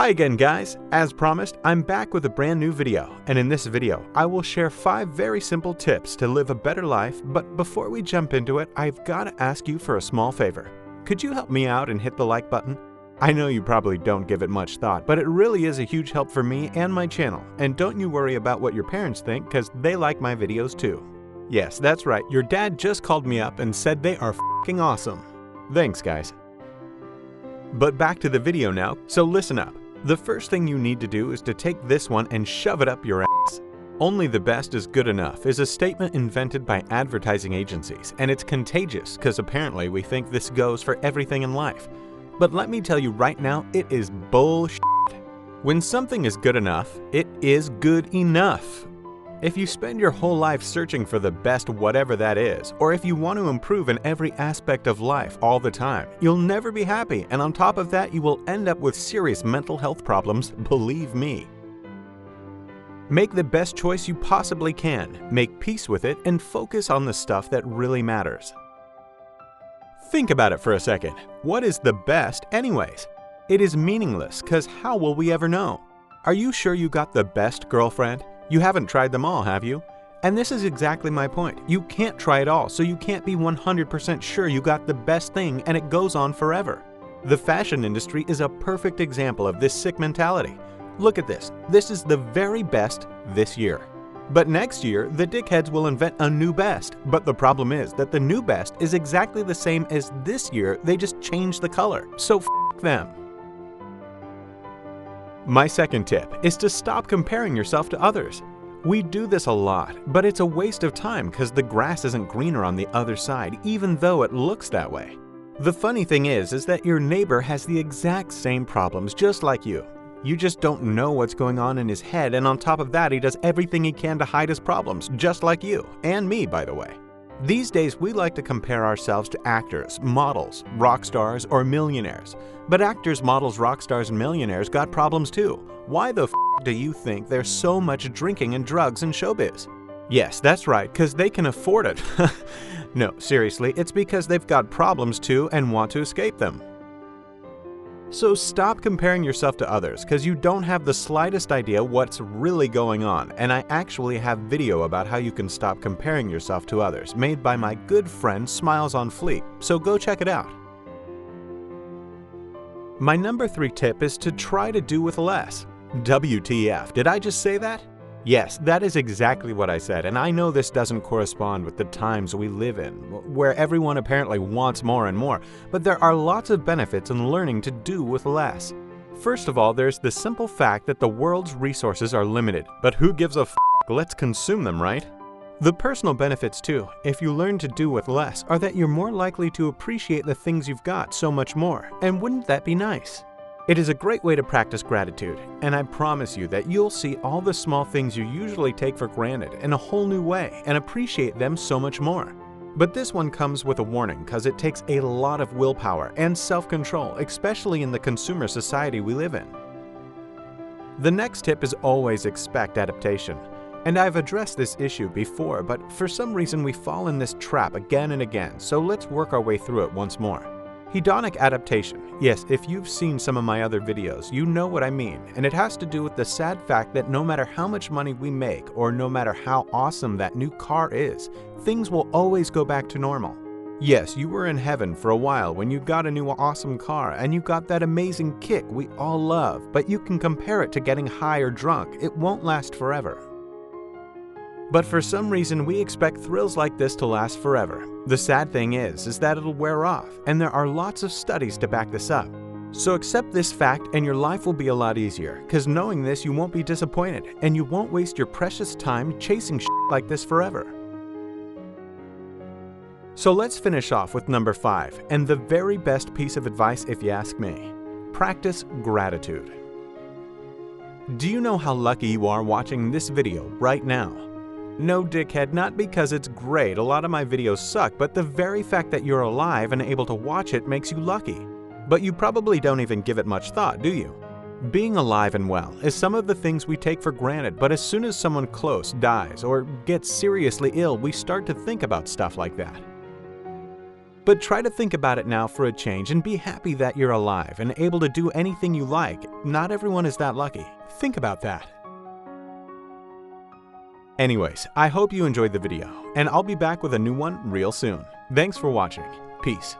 Hi again guys, as promised, I'm back with a brand new video, and in this video, I will share 5 very simple tips to live a better life, but before we jump into it, I've got to ask you for a small favor. Could you help me out and hit the like button? I know you probably don't give it much thought, but it really is a huge help for me and my channel, and don't you worry about what your parents think, because they like my videos too. Yes, that's right, your dad just called me up and said they are f***ing awesome. Thanks guys. But back to the video now, so listen up. The first thing you need to do is to take this one and shove it up your ass. Only the best is good enough is a statement invented by advertising agencies, and it's contagious because apparently we think this goes for everything in life. But let me tell you right now, it is bullshit. When something is good enough, it is good enough. If you spend your whole life searching for the best whatever that is, or if you want to improve in every aspect of life all the time, you'll never be happy, and on top of that, you will end up with serious mental health problems, believe me. Make the best choice you possibly can, make peace with it, and focus on the stuff that really matters. Think about it for a second. What is the best anyways? It is meaningless, because how will we ever know? Are you sure you got the best girlfriend? You haven't tried them all, have you? And this is exactly my point. You can't try it all, so you can't be 100% sure you got the best thing and it goes on forever. The fashion industry is a perfect example of this sick mentality. Look at this. This is the very best this year. But next year, the dickheads will invent a new best. But the problem is that the new best is exactly the same as this year, they just changed the color. So f*** them. My second tip is to stop comparing yourself to others. We do this a lot, but it's a waste of time because the grass isn't greener on the other side, even though it looks that way. The funny thing is that your neighbor has the exact same problems just like you. You just don't know what's going on in his head, and on top of that, he does everything he can to hide his problems, just like you, and me, by the way. These days, we like to compare ourselves to actors, models, rock stars, or millionaires. But actors, models, rock stars, and millionaires got problems too. Why the f*** do you think there's so much drinking and drugs in showbiz? Yes, that's right, because they can afford it. No, seriously, it's because they've got problems too and want to escape them. So stop comparing yourself to others because you don't have the slightest idea what's really going on, and I actually have video about how you can stop comparing yourself to others made by my good friend Smiles on Fleek, so go check it out. My number 3 tip is to try to do with less. WTF, did I just say that? Yes, that is exactly what I said, and I know this doesn't correspond with the times we live in, where everyone apparently wants more and more, but there are lots of benefits in learning to do with less. First of all, there's the simple fact that the world's resources are limited, but who gives a f***? Let's consume them, right? The personal benefits too, if you learn to do with less, are that you're more likely to appreciate the things you've got so much more, and wouldn't that be nice? It is a great way to practice gratitude, and I promise you that you'll see all the small things you usually take for granted in a whole new way and appreciate them so much more. But this one comes with a warning because it takes a lot of willpower and self-control, especially in the consumer society we live in. The next tip is always expect adaptation. And I've addressed this issue before, but for some reason we fall in this trap again and again, so let's work our way through it once more. Hedonic adaptation. Yes, if you've seen some of my other videos, you know what I mean, and it has to do with the sad fact that no matter how much money we make or no matter how awesome that new car is, things will always go back to normal. Yes, you were in heaven for a while when you got a new awesome car and you got that amazing kick we all love, but you can compare it to getting high or drunk. It won't last forever. But for some reason, we expect thrills like this to last forever. The sad thing is that it'll wear off, and there are lots of studies to back this up. So accept this fact and your life will be a lot easier, because knowing this you won't be disappointed, and you won't waste your precious time chasing shit like this forever. So let's finish off with number 5, and the very best piece of advice if you ask me. Practice gratitude. Do you know how lucky you are watching this video right now? No, dickhead, not because it's great, a lot of my videos suck, but the very fact that you're alive and able to watch it makes you lucky. But you probably don't even give it much thought, do you? Being alive and well is some of the things we take for granted, but as soon as someone close dies or gets seriously ill, we start to think about stuff like that. But try to think about it now for a change and be happy that you're alive and able to do anything you like. Not everyone is that lucky. Think about that. Anyways, I hope you enjoyed the video, and I'll be back with a new one real soon. Thanks for watching. Peace.